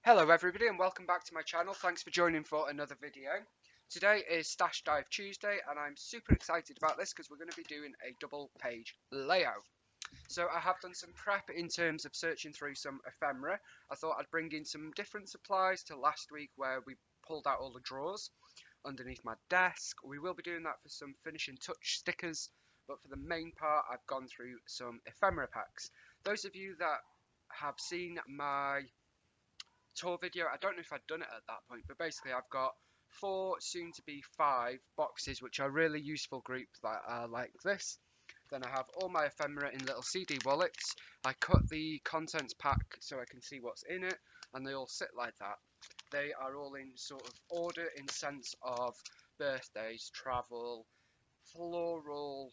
Hello everybody and welcome back to my channel. Thanks for joining for another video. Today is Stash Dive Tuesday and I'm super excited about this because we're going to be doing a double page layout. So I have done some prep in terms of searching through some ephemera. I thought I'd bring in some different supplies to last week where we pulled out all the drawers underneath my desk. We will be doing that for some finishing touch stickers, but for the main part I've gone through some ephemera packs. Those of you that have seen my tour video, I don't know if I'd done it at that point, but basically I've got 4, soon to be 5 boxes which are really useful groups that are like this. Then I have all my ephemera in little CD wallets. I cut the contents pack so I can see what's in it, and they all sit like that. They are all in sort of order in sense of birthdays, travel, floral,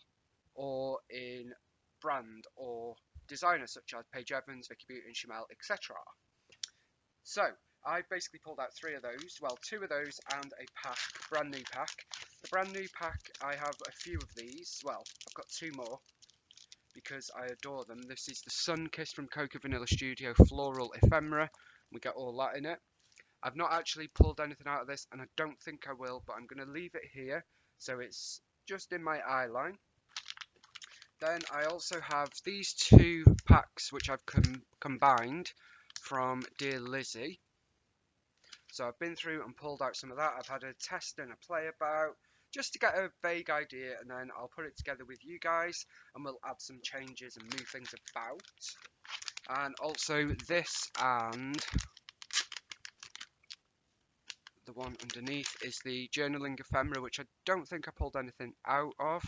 or in brand or designer such as Paige Evans, Vicky Beauty and Chanel, etc. So I basically pulled out 3 of those, well 2 of those and a pack, brand new pack. The brand new pack, I have a few of these, well I've got 2 more because I adore them. This is the Sun Kiss from Coca Vanilla Studio Floral Ephemera, we get all that in it. I've not actually pulled anything out of this and I don't think I will, but I'm going to leave it here so it's just in my eye line. Then I also have these 2 packs which I've combined from Dear Lizzie. So I've been through and pulled out some of that. I've had a test and a play about just to get a vague idea, and then I'll put it together with you guys and we'll add some changes and move things about. And also this and the one underneath is the journaling ephemera, which I don't think I pulled anything out of.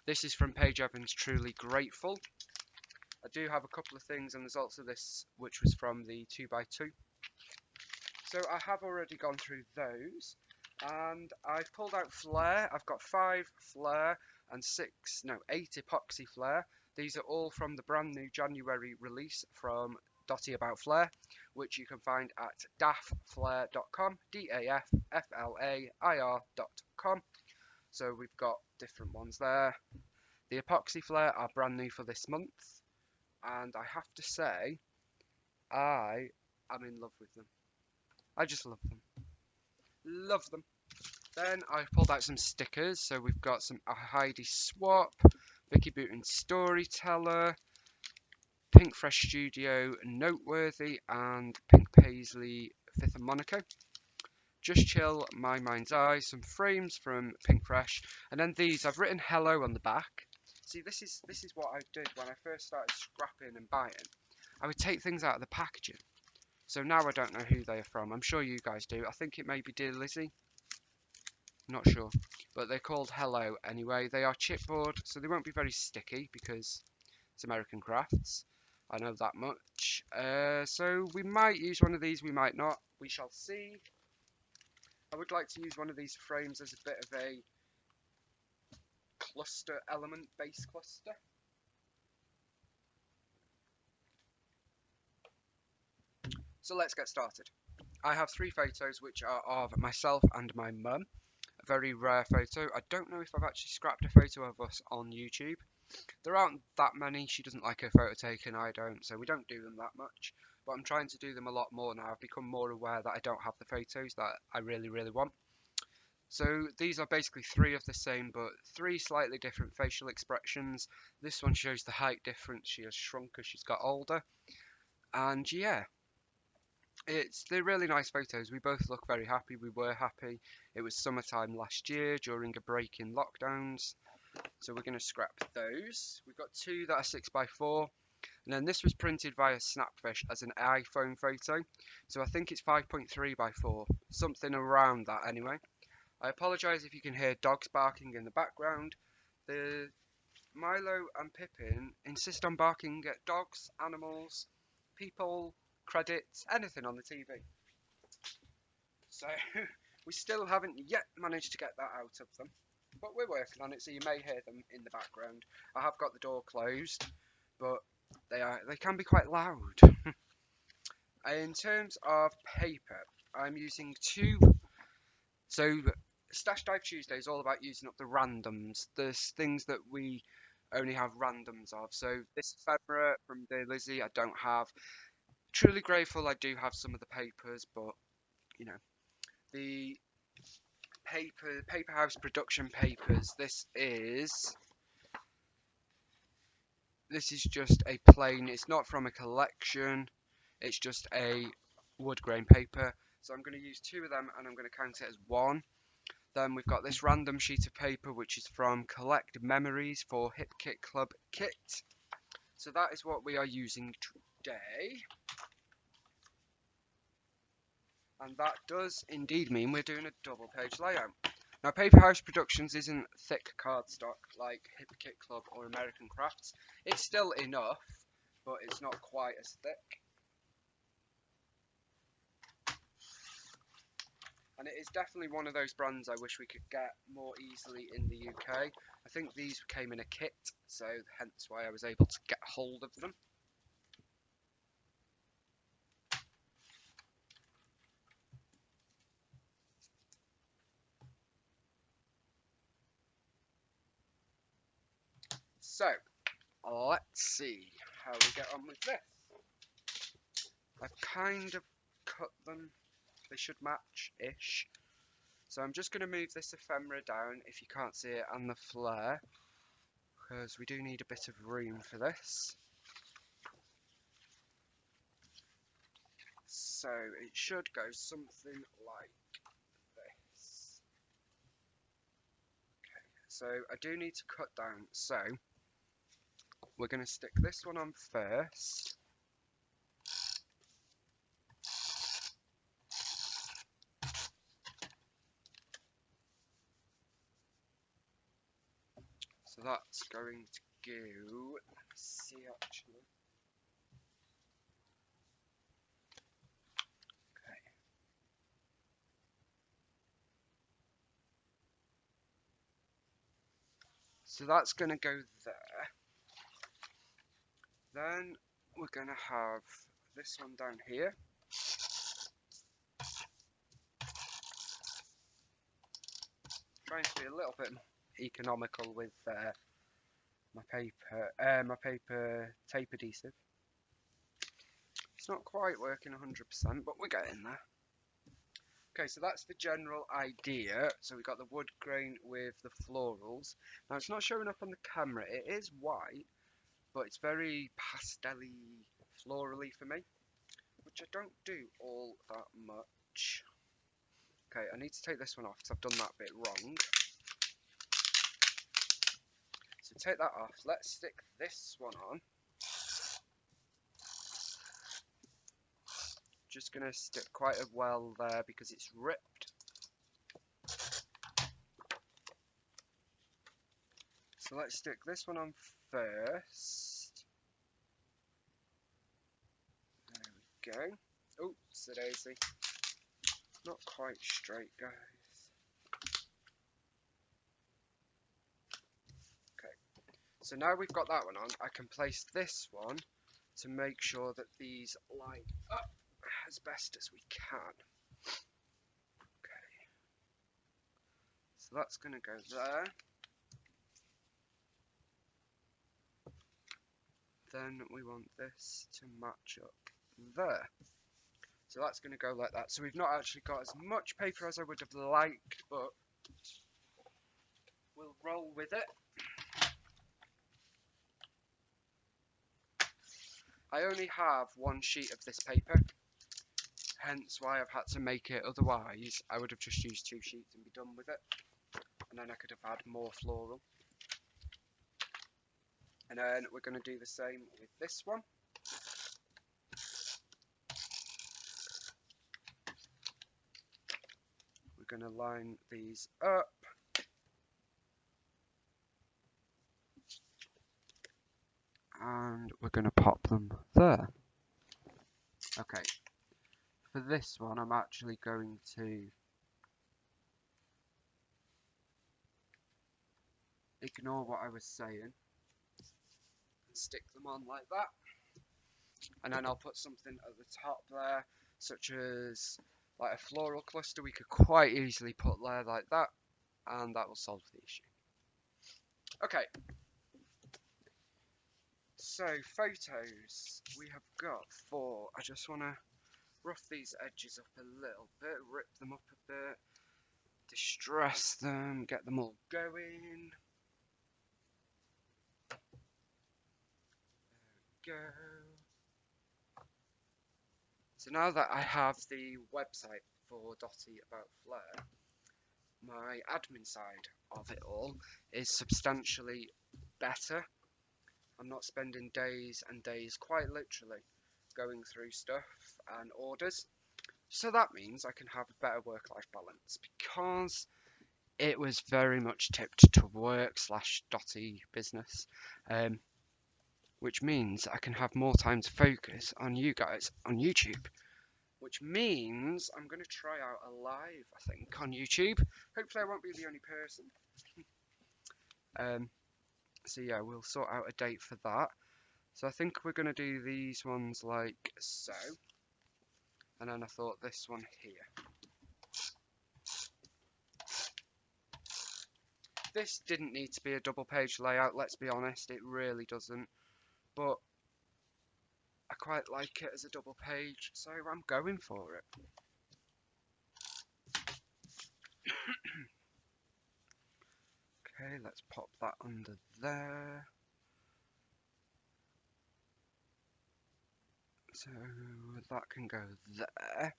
This is from Paige Evans, Truly Grateful. I do have a couple of things, and there's also this which was from the 2x2. So I have already gone through those, and I've pulled out Flair. I've got 5 Flair and 8 epoxy Flair. These are all from the brand new January release from Dotty About Flair, which you can find at dafflair.com, dafflair.com. So we've got different ones there. The epoxy Flair are brand new for this month, and I have to say, I am in love with them. I just love them. Love them. Then I pulled out some stickers. So we've got some Heidi Swap, Vicky Booten Storyteller, Pink Fresh Studio Noteworthy, and Pink Paisley Fifth and Monaco. Just Chill, My Mind's Eye, some frames from Pink Fresh, and then these I've written hello on the back. See, this is what I did when I first started scrapping and buying. I would take things out of the packaging. So now I don't know who they are from. I'm sure you guys do. I think it may be Dear Lizzie. Not sure. But they're called Hello anyway. They are chipboard, so they won't be very sticky because it's American crafts. I know that much. So we might use one of these, we might not. We shall see. I would like to use one of these frames as a bit of a cluster element, base cluster. So let's get started. I have 3 photos which are of myself and my mum. A very rare photo. I don't know if I've actually scrapped a photo of us on YouTube. There aren't that many. She doesn't like her photo taken, I don't, so we don't do them that much. But I'm trying to do them a lot more now. I've become more aware that I don't have the photos that I really, really want. So these are basically 3 of the same, but 3 slightly different facial expressions. This one shows the height difference. She has shrunk as she's got older. And yeah, they're really nice photos. We both look very happy. We were happy. It was summertime last year during a break in lockdowns. So we're going to scrap those. We've got 2 that are 6x4. And then this was printed via Snapfish as an iPhone photo. So I think it's 5.3x4. Something around that anyway. I apologise if you can hear dogs barking in the background. The Milo and Pippin insist on barking at dogs, animals, people, credits, anything on the TV. So we still haven't yet managed to get that out of them, but we're working on it, so you may hear them in the background. I have got the door closed, but they can be quite loud. In terms of paper, I'm using 2. So Stash Dive Tuesday is all about using up the randoms, the things that we only have randoms of. So this ephemera from Dear Lizzie I don't have. truly grateful I do have some of the papers, but you know, the paper house production papers. This is just a plain. It's not from a collection. It's just a wood grain paper. So I'm going to use 2 of them, and I'm going to count it as 1. Then we've got this random sheet of paper, which is from Collect Memories for Hip Kit Club Kit. So that is what we are using today. And that does indeed mean we're doing a double page layout. Now, Paper House Productions isn't thick cardstock like Hip Kit Club or American Crafts. It's still enough, but it's not quite as thick. And it is definitely one of those brands I wish we could get more easily in the UK. I think these came in a kit, so hence why I was able to get hold of them. So, let's see how we get on with this. I've kind of cut them. They should match-ish. So I'm just going to move this ephemera down, if you can't see it, and the flare, because we do need a bit of room for this. So it should go something like this. Okay, so I do need to cut down, so we're going to stick this one on first. So that's going to go, let's see actually. Okay. So that's going to go there. Then we're going to have this one down here. Trying to be a little bit economical with my paper tape adhesive. It's not quite working 100%, but we're getting there. Okay, so that's the general idea. So we've got the wood grain with the florals. Now it's not showing up on the camera. It is white, but it's very pastel-y, florally for me, which I don't do all that much. Okay, I need to take this one off because I've done that bit wrong. So take that off. Let's stick this one on. Just going to stick quite a well there because it's ripped. So let's stick this one on first. There we go. Oh, daisy. Not quite straight, guys. Okay. So now we've got that one on, I can place this one to make sure that these line up as best as we can. Okay. So that's going to go there. Then we want this to match up there. So that's going to go like that. So we've not actually got as much paper as I would have liked, but we'll roll with it. I only have 1 sheet of this paper, hence why I've had to make it. Otherwise, I would have just used 2 sheets and be done with it. And then I could have had more floral. And then we're going to do the same with this one. We're going to line these up. And we're going to pop them there. Okay. For this one, I'm actually going to ignore what I was saying and stick them on like that. And then I'll put something at the top there, such as like a floral cluster we could quite easily put there like that, and that will solve the issue. Okay, So, photos, we have got 4. I just want to rough these edges up a little bit, rip them up a bit, distress them, get them all going. There we go. So now that I have the website for Dotty About Flair, my admin side of it all is substantially better. I'm not spending days and days, quite literally, going through stuff and orders. So that means I can have a better work-life balance, because it was very much tipped to work slash Dotty business, which means I can have more time to focus on you guys on YouTube. Which means I'm going to try out a live, I think, on YouTube. Hopefully I won't be the only person. So yeah, we'll sort out a date for that. So I think we're going to do these ones like so. And then I thought this one here. This didn't need to be a double page layout, let's be honest, it really doesn't. But I quite like it as a double page, so I'm going for it. Okay, let's pop that under there. So that can go there.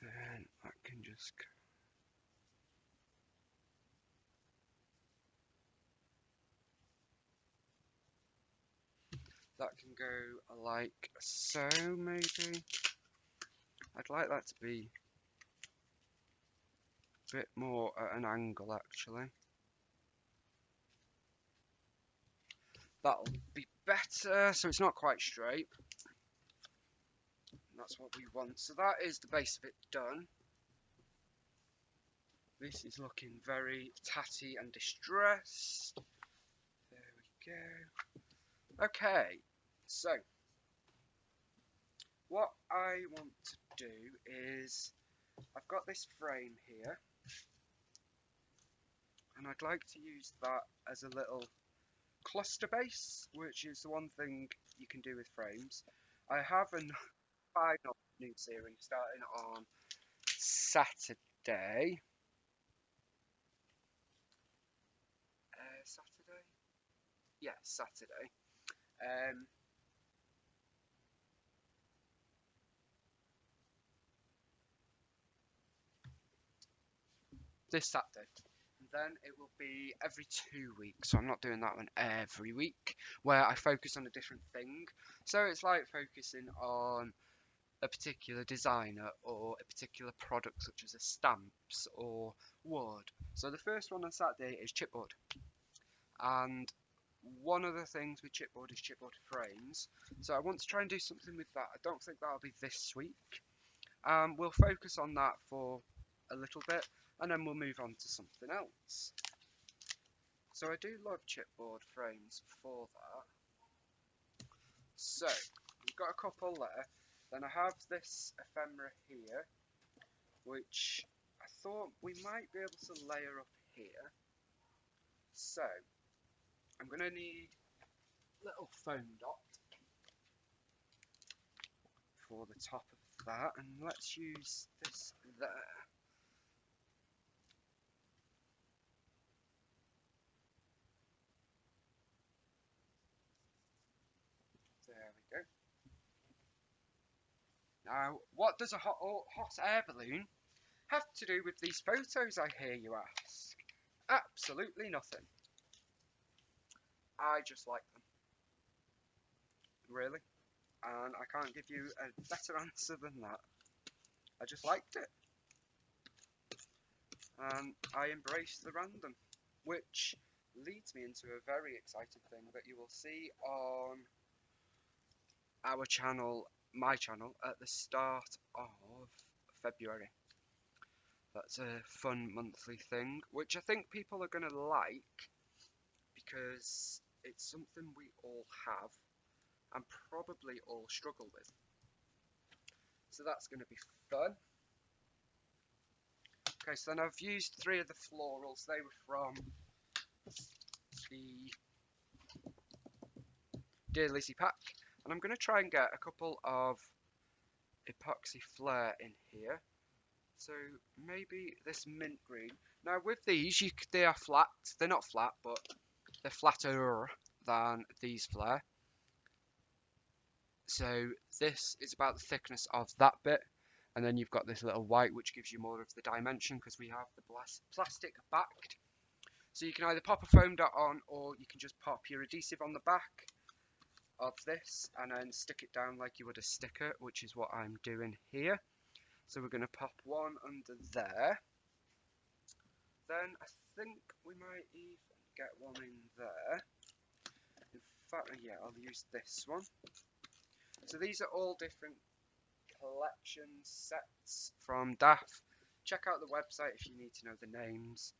And that can just go. That can go like so, maybe. I'd like that to be a bit more at an angle, actually. That'll be better, so it's not quite straight. That's what we want. So that is the base of it done. This is looking very tatty and distressed. There we go. Okay, so what I want to do is, I've got this frame here, and I'd like to use that as a little cluster base, which is the one thing you can do with frames. I have a final new series starting on Saturday. Saturday? Yeah, Saturday. This Saturday. And then it will be every 2 weeks, so I'm not doing that one every week, where I focus on a different thing. So it's like focusing on a particular designer or a particular product, such as a stamps or wood. So the first one on Saturday is chipboard, and one of the things with chipboard is chipboard frames. So I want to try and do something with that. I don't think that'll be this week. We'll focus on that for a little bit, and then we'll move on to something else. So I do love chipboard frames for that. So we've got a couple there. Then I have this ephemera here, which I thought we might be able to layer up here. So I'm going to need a little foam dot for the top of that, and let's use this there. There we go. Now, what does a hot air balloon have to do with these photos, I hear you ask? Absolutely nothing. I just like them. Really. And I can't give you a better answer than that. I just liked it. And I embraced the random. Which leads me into a very exciting thing that you will see on our channel, my channel, at the start of February. That's a fun monthly thing, which I think people are going to like, because it's something we all have and probably all struggle with. So that's going to be fun. Okay, so then I've used 3 of the florals. They were from the Dear Lizzie pack. And I'm going to try and get a couple of epoxy flare in here. So maybe this mint green. Now with these, they are flat. They're not flat, but they're flatter than these flare. So this is about the thickness of that bit. And then you've got this little white, which gives you more of the dimension because we have the plastic backed. So you can either pop a foam dot on, or you can just pop your adhesive on the back of this and then stick it down like you would a sticker, which is what I'm doing here. So we're going to pop one under there. Then I think we might even get one in there. In fact, yeah, I'll use this one. So these are all different collection sets from DAF. Check out the website if you need to know the names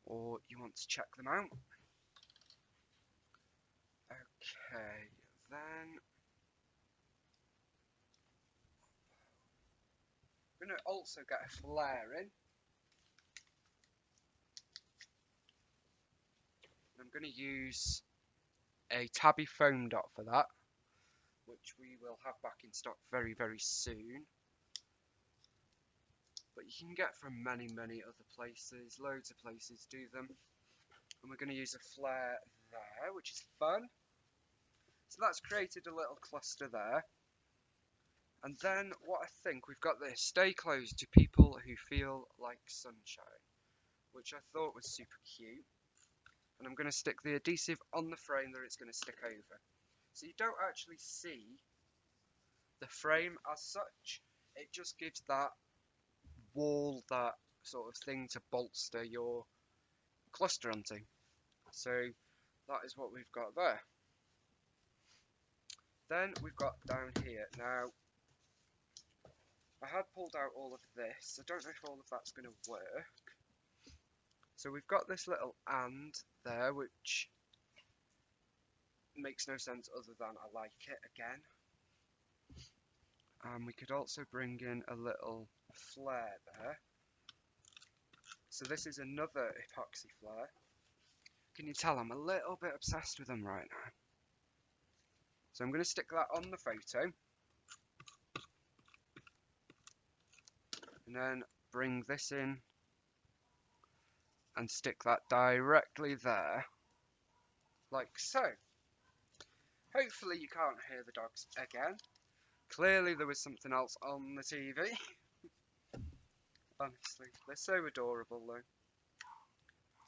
or you want to check them out. Okay, then I'm going to also get a flare in. I'm going to use a tabby foam dot for that, which we will have back in stock very, very soon. But you can get from many, many other places. Loads of places do them. And we're going to use a flare there, which is fun. So that's created a little cluster there. And then what I think, we've got this, stay closed to people who feel like sunshine, which I thought was super cute. And I'm going to stick the adhesive on the frame that it's going to stick over. So you don't actually see the frame as such. It just gives that wall, that sort of thing to bolster your cluster onto. So that is what we've got there. Then we've got down here. Now, I had pulled out all of this. I don't know if all of that's going to work. So we've got this little and there, which makes no sense other than I like it again. And we could also bring in a little flare there. So this is another epoxy flare. Can you tell I'm a little bit obsessed with them right now? So I'm going to stick that on the photo. And then bring this in and stick that directly there. Like so. Hopefully you can't hear the dogs again. Clearly there was something else on the TV. Honestly, they're so adorable though.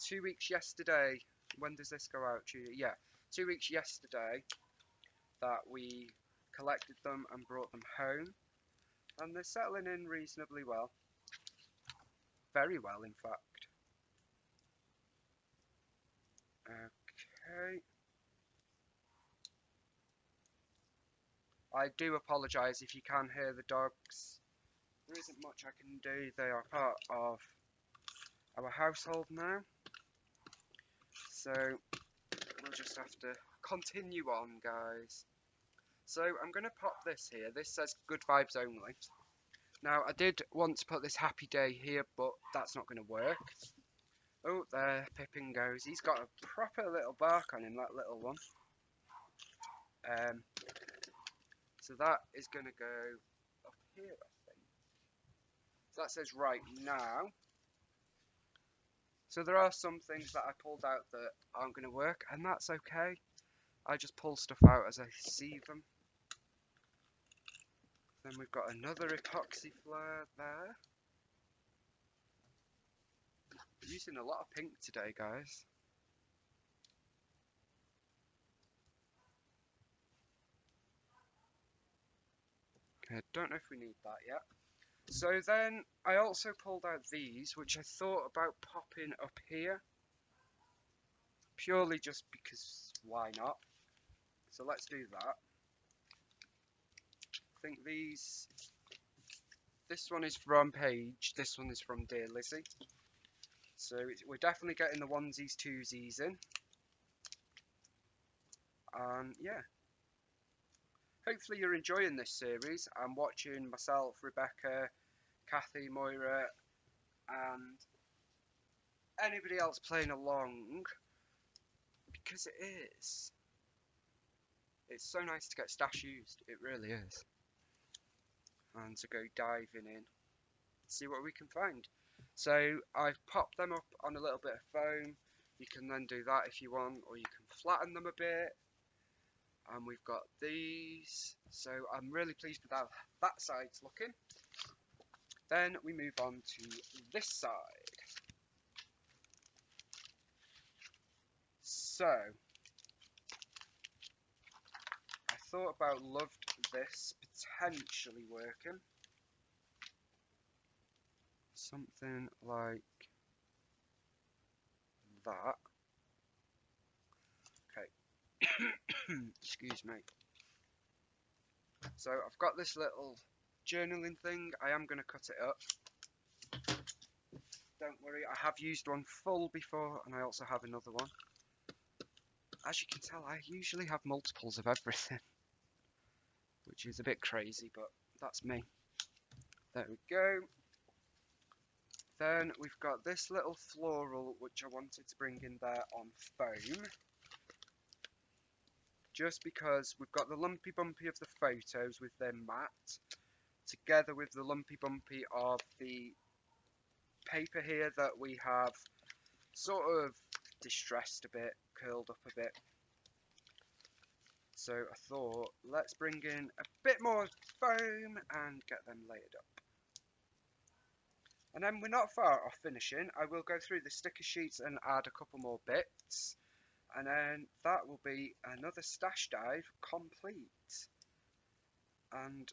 2 weeks yesterday, when does this go out? Yeah, 2 weeks yesterday that we collected them and brought them home. And they're settling in reasonably well. Very well, in fact. Okay. I do apologise if you can hear the dogs. There isn't much I can do. They are part of our household now. So we'll just have to continue on, guys. So I'm going to pop this here. This says good vibes only. Now I did want to put this happy day here, but that's not going to work. Oh, there Pippin goes. He's got a proper little bark on him, that little one. So that is going to go up here, I think. So that says right now. So there are some things that I pulled out that aren't going to work, and that's okay. I just pull stuff out as I see them. Then we've got another epoxy flare there. I'm using a lot of pink today, guys. Okay, I don't know if we need that yet. So then I also pulled out these, which I thought about popping up here. Purely just because why not? So let's do that. I think this one is from Paige, this one is from Dear Lizzie. So we're definitely getting the onesies, twosies in. Yeah. hopefully you're enjoying this series. I'm watching myself, Rebecca, Kathy, Moira, and anybody else playing along, because it is. It's so nice to get stash used, it really is. And to go diving in, see what we can find. So I've popped them up on a little bit of foam. You can then do that if you want, or you can flatten them a bit. And we've got these, so I'm really pleased with how that side's looking. Then we move on to this side. So I thought about loved this potentially working. Something like that. Okay. Excuse me. So I've got this little journaling thing. I am going to cut it up. Don't worry, I have used one full before, and I also have another one. As you can tell, I usually have multiples of everything, which is a bit crazy, but that's me. There we go. Then we've got this little floral, which I wanted to bring in there on foam. Just because we've got the lumpy bumpy of the photos with their matte, together with the lumpy bumpy of the paper here that we have sort of distressed a bit, curled up a bit. So I thought, let's bring in a bit more foam and get them layered up. And then we're not far off finishing. I will go through the sticker sheets and add a couple more bits. And then that will be another stash dive complete. And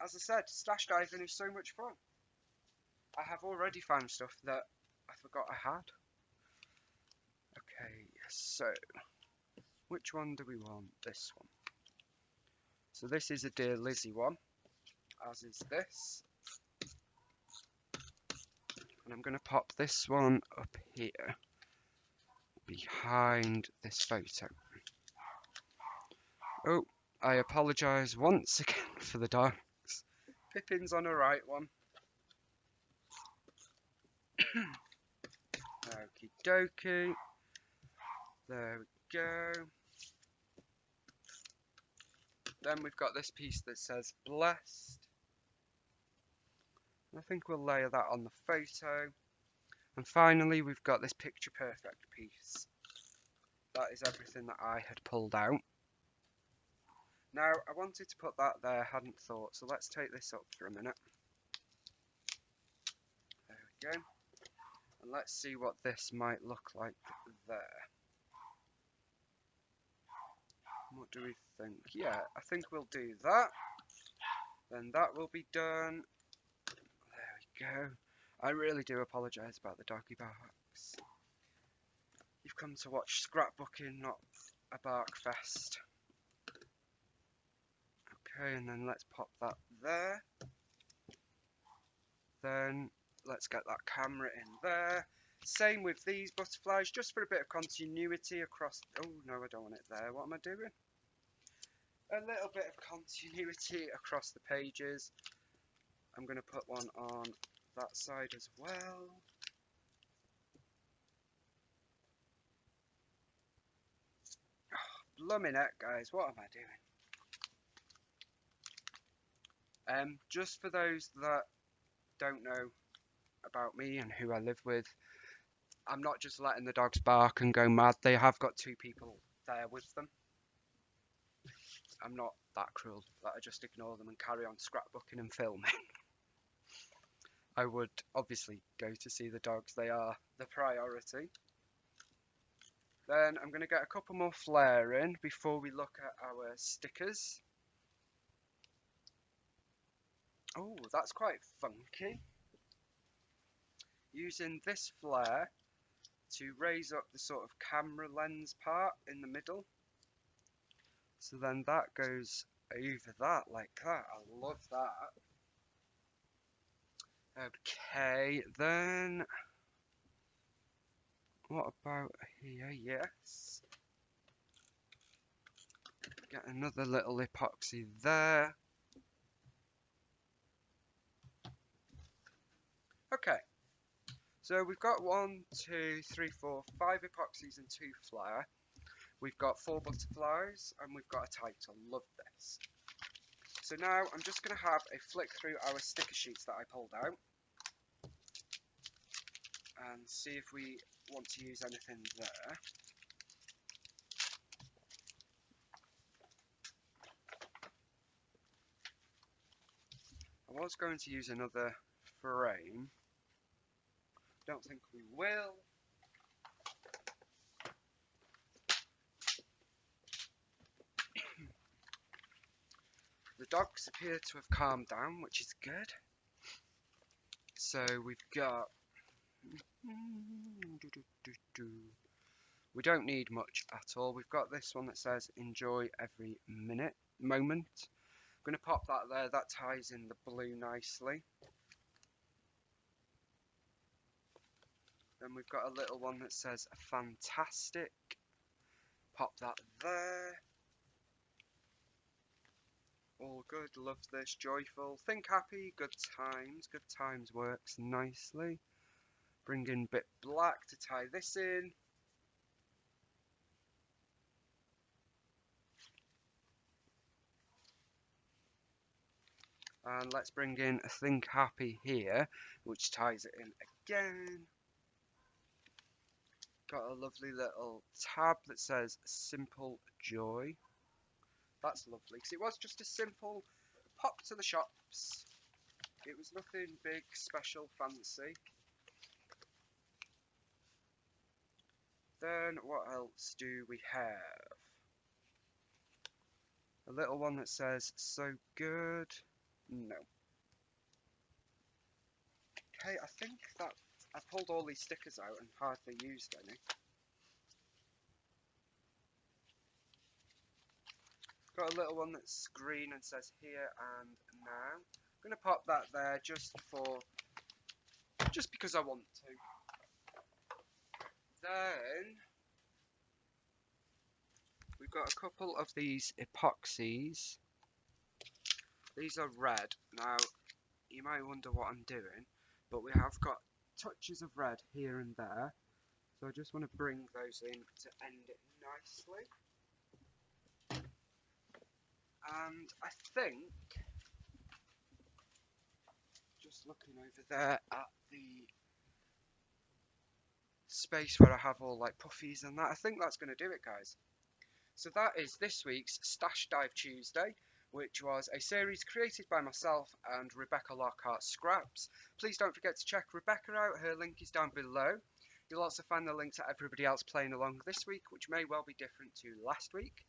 as I said, stash diving is so much fun. I have already found stuff that I forgot I had. Okay, so which one do we want? This one. So this is a Dear Lizzie one, as is this. And I'm going to pop this one up here, behind this photo. Oh, I apologise once again for the dogs. Pippin's on a right one. Okie dokie. There we go. Then we've got this piece that says blessed. I think we'll layer that on the photo. And finally, we've got this picture perfect piece. That is everything that I had pulled out. Now, I wanted to put that there, hadn't thought, so let's take this up for a minute. There we go. And let's see what this might look like there. What do we think? Yeah, I think we'll do that. Then that will be done. There we go. I really do apologise about the doggy barks. You've come to watch scrapbooking, not a bark fest. Okay, and then let's pop that there. Then let's get that camera in there. Same with these butterflies, just for a bit of continuity across. Oh no, I don't want it there. What am I doing? A little bit of continuity across the pages. I'm going to put one on that side as well. Oh, blooming heck, guys, what am I doing? Just for those that don't know about me and who I live with, I'm not just letting the dogs bark and go mad. They have got two people there with them. I'm not that cruel that I just ignore them and carry on scrapbooking and filming. I would obviously go to see the dogs. They are the priority. Then I'm going to get a couple more flare in before we look at our stickers. Oh, that's quite funky. Using this flare to raise up the sort of camera lens part in the middle. So then that goes over that like that. I love that. Okay, then what about here? Yes. Get another little epoxy there. Okay, so we've got 1, 2, 3, 4, 5 epoxies and 2 flour. We've got 4 butterflies and we've got a title. Love this. So now I'm just going to have a flick through our sticker sheets that I pulled out and see if we want to use anything there. I was going to use another frame. Don't think we will. The dogs appear to have calmed down, which is good. So we've got... We don't need much at all. We've got this one that says enjoy every moment. I'm going to pop that there. That ties in the blue nicely. Then we've got a little one that says fantastic. Pop that there. All good, love this, joyful, think happy, good times works nicely. Bring in bit black to tie this in. And let's bring in a think happy here, which ties it in again. Got a lovely little tab that says simple joy. That's lovely, because it was just a simple pop to the shops. It was nothing big, special, fancy. Then what else do we have? A little one that says so good. No. Okay, I think that I pulled all these stickers out and hardly used any. Got a little one that's green and says here and now. I'm gonna pop that there just because I want to. Then we've got a couple of these epoxies. These are red. Now you might wonder what I'm doing, but we have got touches of red here and there. So I just want to bring those in to end it nicely. And I think, just looking over there at the space where I have all like puffies and that, I think that's going to do it, guys. So that is this week's Stash Dive Tuesday, which was a series created by myself and Rebecca Lockhart Scraps. Please don't forget to check Rebecca out, her link is down below. You'll also find the link to everybody else playing along this week, which may well be different to last week.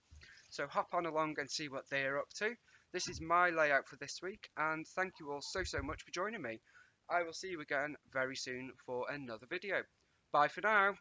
So hop on along and see what they're up to. This is my layout for this week, and thank you all so much for joining me. I will see you again very soon for another video. Bye for now.